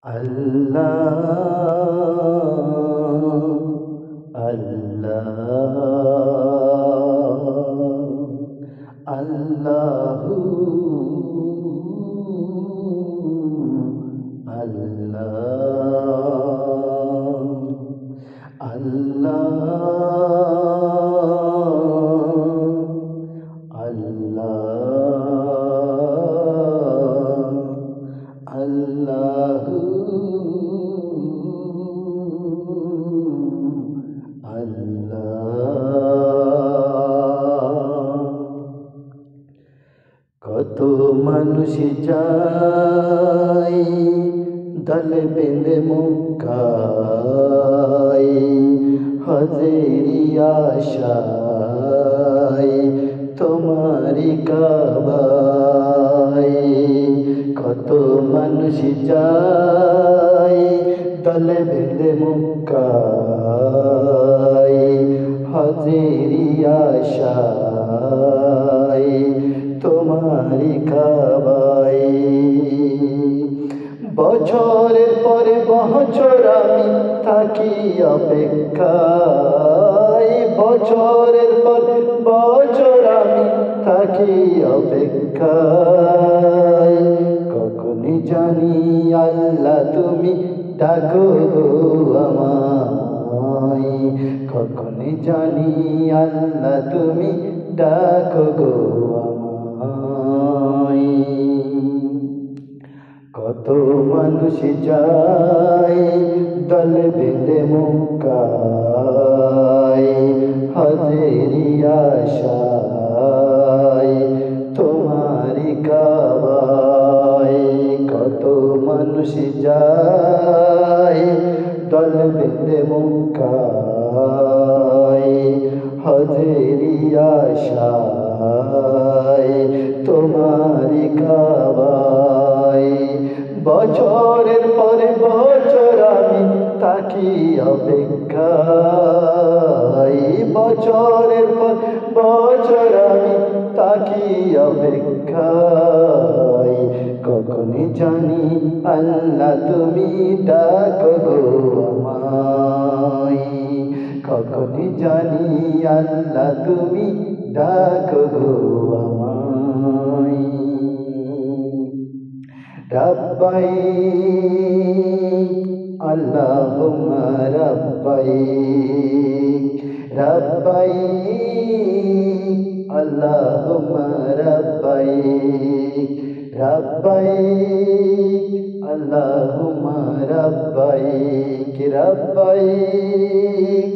আল্লাহ আল্লাহ আল্লাহু আল্লাহ আল্লাহ আল্লাহু আল্লাহ। কত মানুষ যায় দল বেঁধে মক্কায়, হজেরি আশায় তোমারি কাবায়। কত মানুষ যায় দল বেঁধে মক্কায়, হজেরি আশায় তোমারি কাবায়। বছরের পরে বছর আমি থাকি অপেক্ষায়, বছরের পর বছর আমি থাকি অপেক্ষায়। কখনই জানি আল্লাহ তুমি ডাকো আমায়, কখনই জানি আল্লাহ তুমি ডাকো গো আমায়। কত মানুষ যায় দল বেঁধে মক্কায়, হজেরি আশায় তোমারি কাবায়। কত মানুষ যায় দল বেঁধে মক্কায়, হজেরি আশায় তোমারি কাবায়। বছরের পরে বছর আমি থাকি অপেক্ষায়, বছরের পর বছর আমি থাকি অপেক্ষায়। কখনই জানি আল্লাহ তুমি ডাকো গো আমায়, কখনই জানি আল্লাহ তুমি ডাকো গো আমায়। রব্বাইক আল্লাহুম্মা রব্বাইক, রব্বাইক আল্লাহুম্মা রব্বাইক, রব্বাইক আল্লাহুম্মা রব্বাইক, রব্বাইক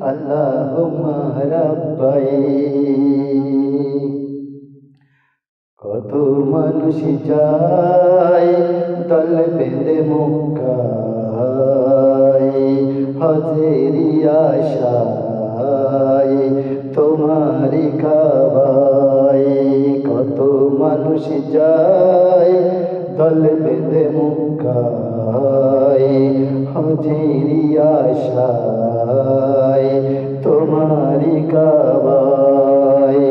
আল্লাহুম্মা রব্বাইক। কত মানুষ যায় দল বেঁধে মক্কায়, হজেরি আশায় তোমারি কাবায়। কত মানুষ যায় দল বেঁধে মক্কায়, হজেরি আশায় তোমারি কাবায়।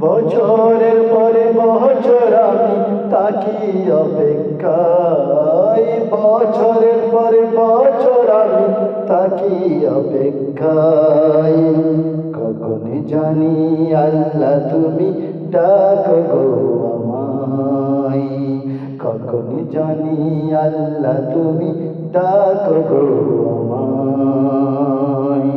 বছরের পরে বছর আমি থাকি অপেক্ষায়, বছরের পরে বছর আমি থাকি অপেক্ষায়। কখনই জানি আল্লাহ তুমি ডাকো গো আমায়, কখনই জানি আল্লাহ তুমি ডাকো গো আমায়।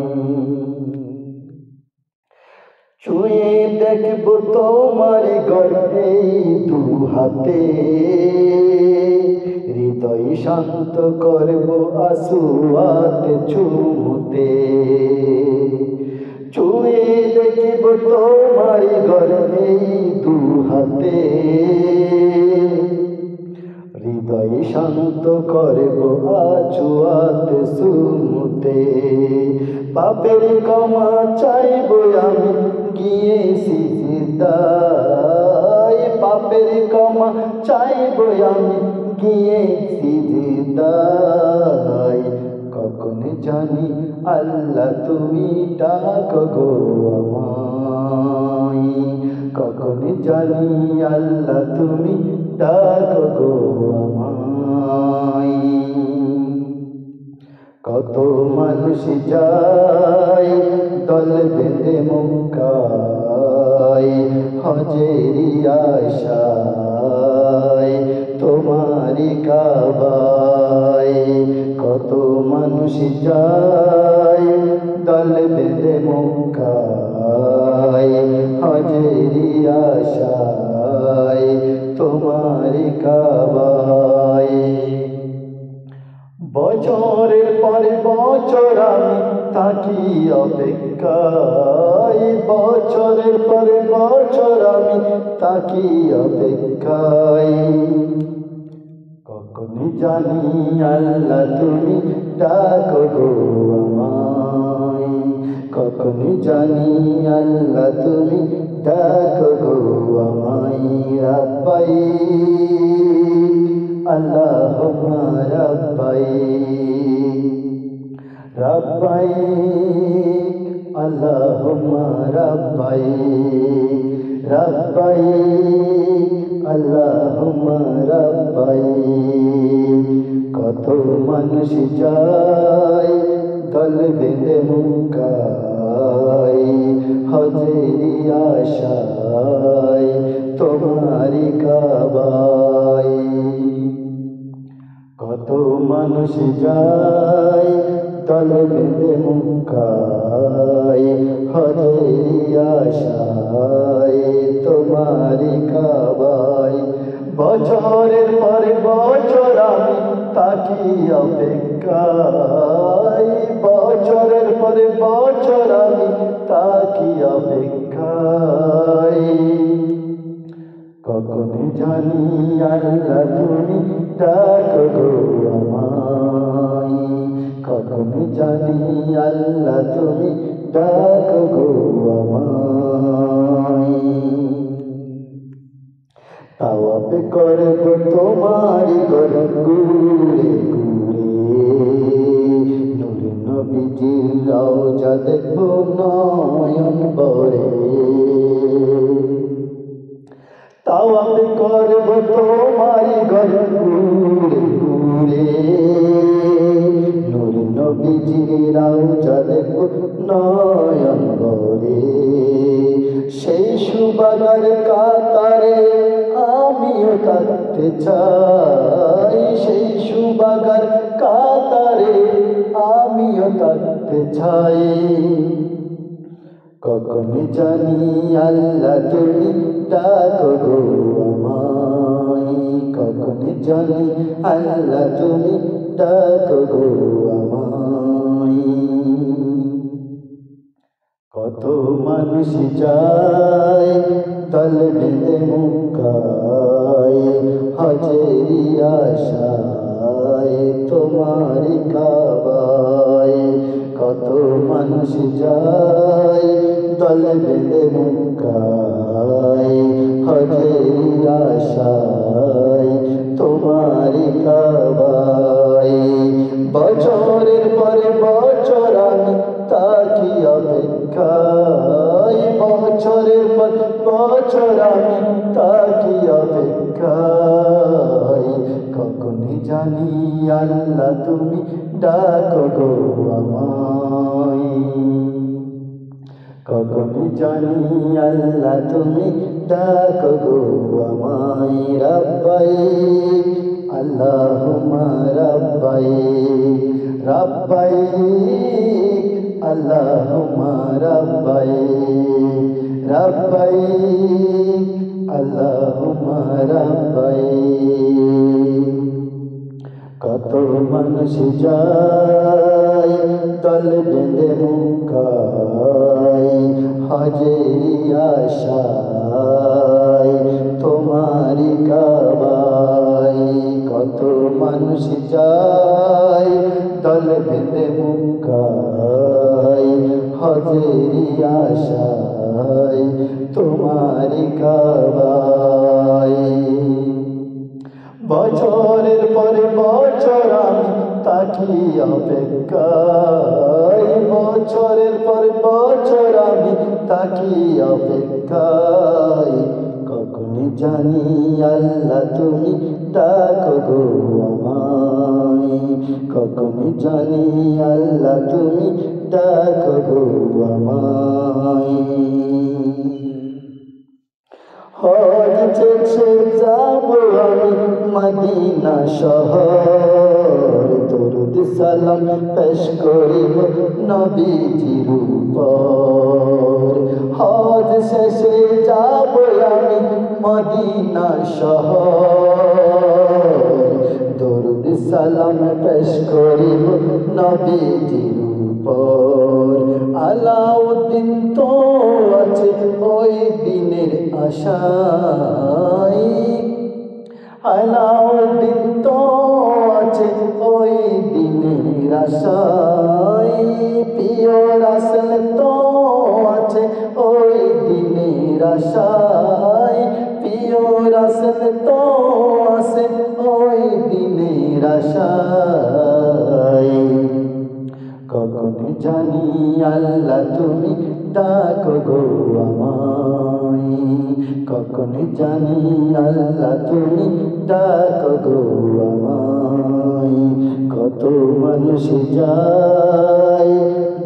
ছুঁয়ে দেখব তোমার গর্বে দু হাতে, হৃদয় শান্ত করব আসুয়াত চুমুতে। ছুঁয়ে দেখব তোমার গর্বে দু হাতে, হৃদয় শান্ত করব আছুয়াত সুমুতে। পাপের ক্ষমা চাইব আমি গিয়ে সিজদায়, পাপের ক্ষমা চাইব আমি গিয়ে সিজদায়। কখন জানি আল্লাহ তুমি ডাকো গো আমায়, কখন জানি আল্লাহ তুমি ডাকো গো আমায়। কত মানুষ যায় দল বেঁধে মক্কায়, হজেরি আশায় তোমারি কাবায়। কত মানুষ যায় দল বেঁধে মক্কায়, হজেরি আশায় তোমারি কাবায়। বছরের পর বছর আমি থাকি অপেক্ষায়, বছরের পর বছর আমি থাকি অপেক্ষায়। কখন জানি আল্লাহ তুমি ডাকো গো আমায়, কখন জানি আল্লাহ তুমি ডাকো গো আমায়। রাব্বাইক আল্লাহুম্মা রাব্বাইক, রাব্বাইক আল্লাহুম্মা রাব্বাইক, রাব্বাইক আল্লাহুম্মা রাব্বাইক। কত মানুষ যায় দল বেঁধে মক্কায়, হজেরি আশায় তোমারি কাবায়। কত মানুষ যায় দল বেঁধে মক্কায়, হজেরি আশায় তোমারি কাবায়। বছরের পর বছর আমি থাকি অপেক্ষায়, বছরের পর বছর আমি থাকি অপেক্ষায়। কখন জানি আল্লাহ তুমি ডাকো গো আমায়, কখন জানি আল্লাহ তুমি ডাকো গো আমায়। তাওয়াফ করব তোমারি ঘর ঘুরে ঘুরে, নূর নবীজির রওজা দেখব নয়ন ভরে। তাওয়াফ করব তোমারি ঘর ঘুরে ঘুরে, নূর নবীজির রওজা দেখব নয়ন ভরে। সেই সুবাগার কাতারে আমিও থাকতে চাই, সেই সুবাগার কাতারে আমিও থাকতে চাই। কখন জানি আল্লাহ তুমি ডাকো গো আমায়, কখন জানি আল্লাহ তুমি ডাকো গো আমায়। কত মানুষ যায় দল বেঁধে মক্কায়, হজেরি আশায় তোমারি কাবায়। কত মানুষ যায় দল বেঁধে মক্কায়, হজেরি আশায় তোমারি কাবায়। বছরের পর বছর আমি থাকি অপেক্ষায়, বছরের পর বছর আমি থাকি অপেক্ষায়। কখন জানি আল্লাহ তুমি ডাকো গো আমায়, কখন জানি আল্লাহ তুমি ডাকো গো আমায়। রাব্বাইক আল্লাহুম্মা রাব্বাইক, রাব্বাইক আল্লাহুম্মা রাব্বাইক, রাব্বাইক আল্লাহুম্মা রাব্বাইক। কত মানুষ যায় দল বেঁধে মক্কায়, হজেরি আশায় তোমারি কাবায়। কত মানুষ যায় দল বেঁধে মক্কায়, হজেরি আশায় তোমারি কাবায়। বছরের পর বছর আমি থাকি অপেক্ষায়, বছরের পর বছর আমি থাকি অপেক্ষায়। কখন জানি আল্লাহ তুমি ডাকো গো আমায়, কখন জানি আল্লাহ তুমি ডাকো গো আমায়। হজ শেষে যাব আমি মদিনা শহর, দরুদ সালাম পেশ করিব নবীজির উপর। হজ শেষে যাব আমি মদিনা শহর, দরুদ সালাম পেশ করিব নবীজির উপর। আলাউদ্দিন তো আছে ওই দিনের আশায়, আলাউদ্দিন তো আছে ওই দিনের আশায়, প্রিয় রাসূল তো আছে ওই দিনের আশায়, প্রিয় রাসূল তো আছে ওই দিনের আশায়। কখন জানি আল্লাহ তুমি ডাকো গো আমায়, কখন জানি আল্লাহ তুমি ডাকো গো আমায়। কত মানুষ যায়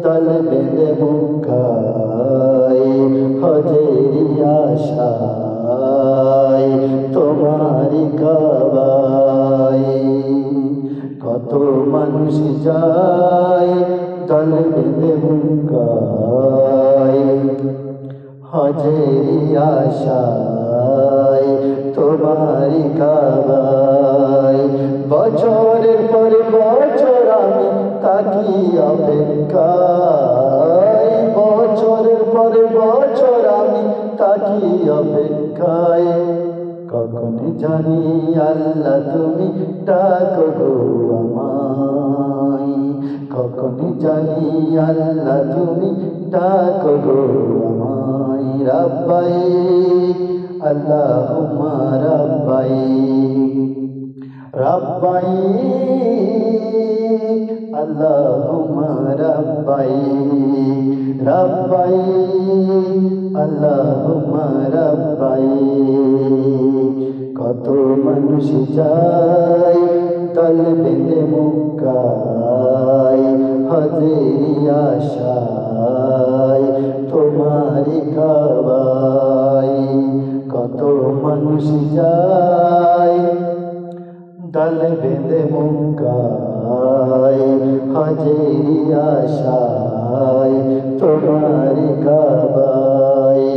দল বেঁধে মুখায়, হজেরি আশায় তোমারি কাবায়। কত মানুষ যায় দল বেঁধে মুখায়, হজেরি আশায় তোমারি কাবায়। বছরের পর বছর আমি তাকি অপেক্ষায়, বছরের পর বছর আমি তাকি অপেক্ষায়। কখন জানি আল্লাহ তুমি ডাকো গো আমায়, কখন জানি আল্লাহ তুমি ডাকো গো আমায়। রব্বাইক আল্লাহুম্মা রব্বাইক, রব্বাইক আল্লাহুম্মা রব্বাইক, রব্বাইক আল্লাহুম্মা রব্বাইক। কত মানুষ যায় দল বেঁধে মুখায়, হজেরি আশায় তোমারি কাবায়। কত মানুষ যায় দল বেঁধে মুখায়, হজেরি আশায় তোমারি কাবায়।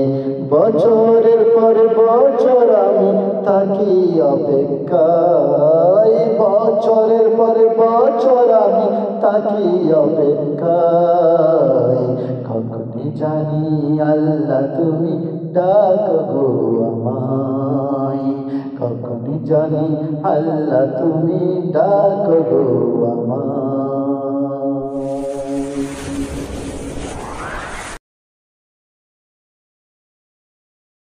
বছরের পর বছর আমি থাকি অপেক্ষায়, বছরের পর বছর আমি থাকি অপেক্ষায়। কখন জানি আল্লাহ তুমি ডাকো গো আমায়, কখন জানি আল্লাহ তুমি ডাকো গো আমায়।